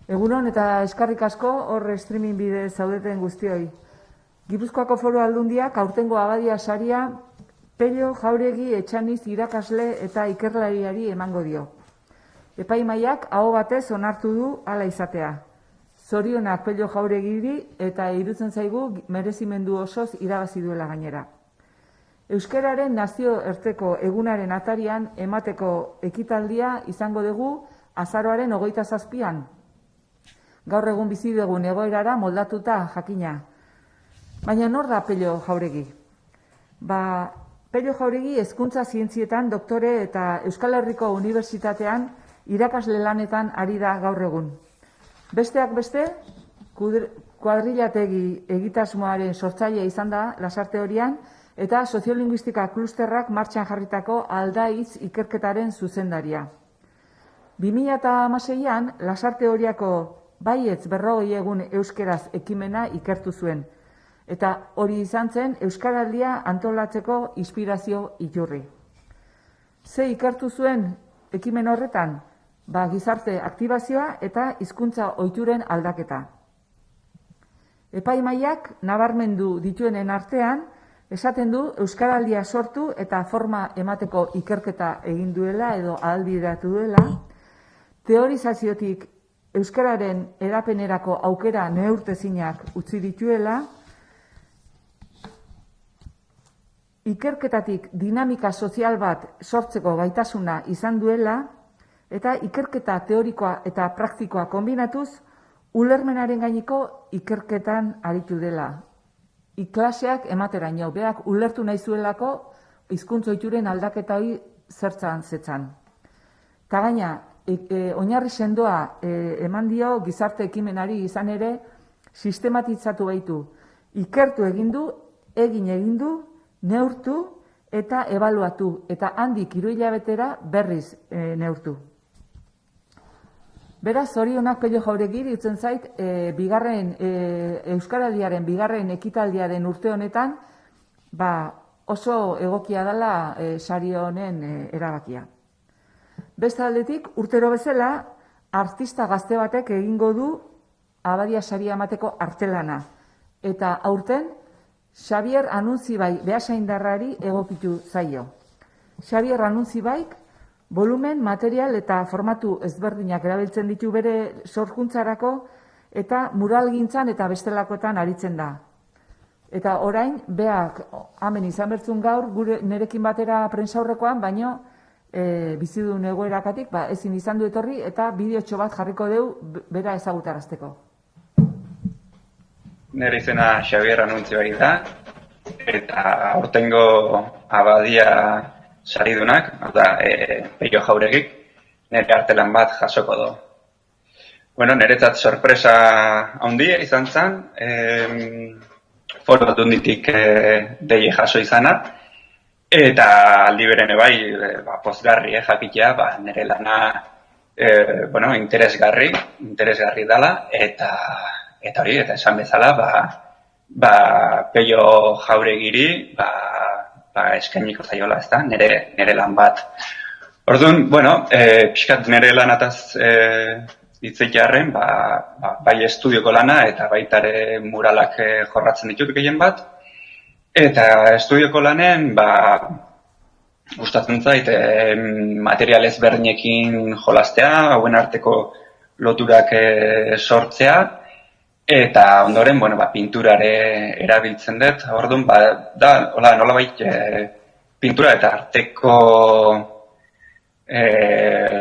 Egunon eta eskarrik asko hor streaming bidez zaudeten guztioi. Gipuzkoako Foru Aldundiak aurtengo abadia saria Pello Jauregi Etxaniz irakasle eta ikerlariari emango dio. Epaimaiak aho batez onartu du hala izatea. Zorionak Pello Jauregiri eta irutzen zaigu merezimendu osoz irabazi duela gainera. Euskararen nazioarteko egunaren atarian emateko ekitaldia izango dugu azaroaren 27an. Gaur egun bizi dugun egoerara moldatuta jakina. Baina nor da Pello Jauregi? Pello Jauregi hezkuntza zientzietan doktore eta Euskal Herriko Unibertsitatean irakasle lanetan ari da gaur egun. Besteak beste, kuadrilategi egitasmoaren sortzailea izan da Lasarte Horian eta soziolinguistika klusterrak martxan jarritako aldaiz ikerketaren zuzendaria. 2016an Lasarte Horiako baietz 40 egun euskeraz ekimena ikertu zuen, eta hori izan zen Euskaraldia antolatzeko inspirazio iturri. Ze ikertu zuen ekimen horretan? Gizarte aktibazioa eta hizkuntza ohituren aldaketa. Epaimaiak nabarmendu dituenen artean, esaten du Euskaraldia sortu eta forma emateko ikerketa egin duela edo ahalbideratu duela, teorizaziotik Euskararen erapenerako aukera neurtezinak utzi dituela, ikerketatik dinamika sozial bat sortzeko gaitasuna izan duela, eta ikerketa teorikoa eta praktikoa kombinatuz, ulermenaren gaineko ikerketan aritu dela. Iklaseak emateraino, berak ulertu nahi zuelako hizkuntza ohituren aldaketa hori zertzan zetzan. Ta gaina, oinarri sendoa eman dio gizarte ekimenari izan ere sistematizatu baitu. Ikertu egin du, neurtu eta ebaluatu, eta handik 3 hilabetera berriz neurtu. Beraz, zorionak Pello Jauregi iruditzen zait, Euskaraldiaren bigarren ekitaldiaren urte honetan, oso egokia dela sari honen erabakia. Beste aldetik, urtero bezala, artista gazte batek egingo du abadia saria emateko artelana. Eta aurten, Xabier Anuntzibai behasaindarrari egokitu zaio. Xabier Anuntzibaik, volumen, material eta formatu ezberdinak erabiltzen ditu bere sorkuntzarako eta muralgintzan eta bestelakoetan aritzen da. Eta orain, beak hemen izan bertzun gaur, nerekin batera prentsaurrekoan, baino bizidun egoerakatik, ezin izan du etorri eta bideotxo bat jarriko dugu bera ezagutarazteko. Nire izena Xabier Anuntzibai da, eta aurtengo abadia saridunak, Pello Jauregik, nire artelan bat jasoko du. Niretzat sorpresa handia izan zen, Foru Aldunditik deie jaso izana, eta aldi beren bai, pozgarri jakitea, nire lana interesgarri dela, eta hori, eta esan bezala, Pello Jauregiri, eskainiko zaiola, ez da, nire lan bat. Orduan, pixkat nire lanataz hitzeitearren, bai estudioko lana eta baitare muralak jorratzen ditut gehien bat. Eta estudioko lanen, gustatzen zait, material ezberdinekin jolastea, hauen arteko loturak sortzea, eta ondoren, pinturare erabiltzen dut. Orduan, nolabait pintura eta arteko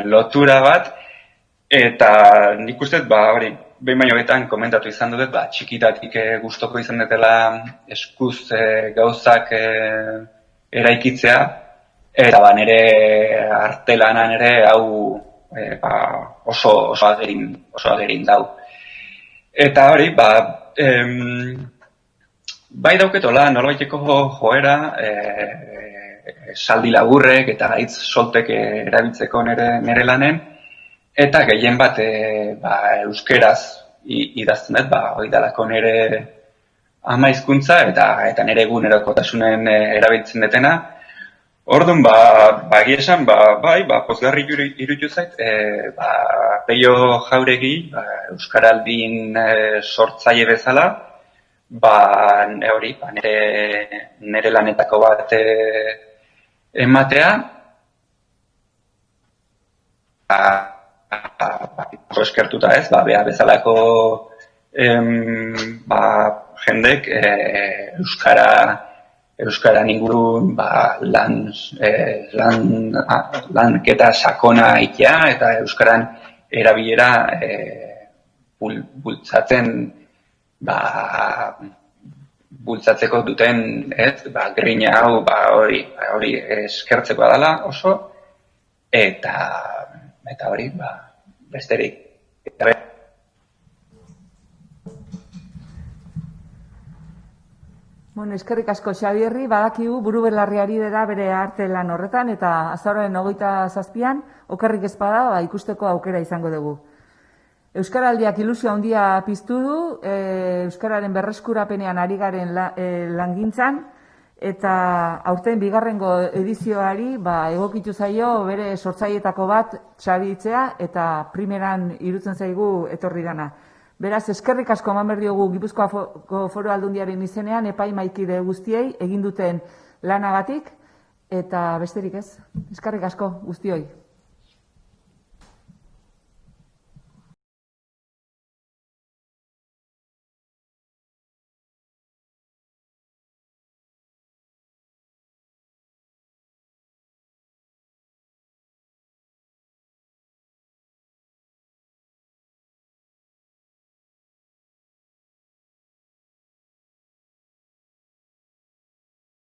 lotura bat, eta nik uste, behin baino betan komentatu izan dut, txikitatik gustoko izan dutela eskuz gauzak eraikitzea, eta nire artelanan ere hau oso agerin dau. Eta hori, bai dauketola nolabaiteko joera, saldi laburrek eta gaitz soltek erabiltzeko nire lanen, eta gehien bat euskeraz idazten dut, hori dalako nire ama hizkuntza eta nire egunerokotasunen erabiltzen detena. Orduan, egia esan, bai, pozgarri iruditu zait, Peio Jauregi, Euskaraldin sortzaile bezala, hori, nire lanetako bat ematea, eskertuta ez, bea bezalako jendek Euskaran ingurun lanketa sakona itea eta Euskaran erabilera bultzatzeko duten grina hau hori eskertzekoa dela oso eta hori besterik. Bueno, eskerrik asko Xabierri, badakigu buru belarriari dela bere arte lan horretan eta azaroaren 27an okerrik ez bada ikusteko aukera izango dugu. Euskaraldiak ilusio handia piztu du, Euskararen berreskurapenean ari garen langintzan eta aurten bigarrengo edizioari egokitu zaio bere sortzailetako bat txabitzea eta primeran irutzen zaigu etorri dana. Beraz, eskerrik asko eman behar diogu Gipuzkoako Foru Aldundiaren izenean epaimahaikide guztiei egin duten lanagatik eta besterik ez. Eskerrik asko guztioi.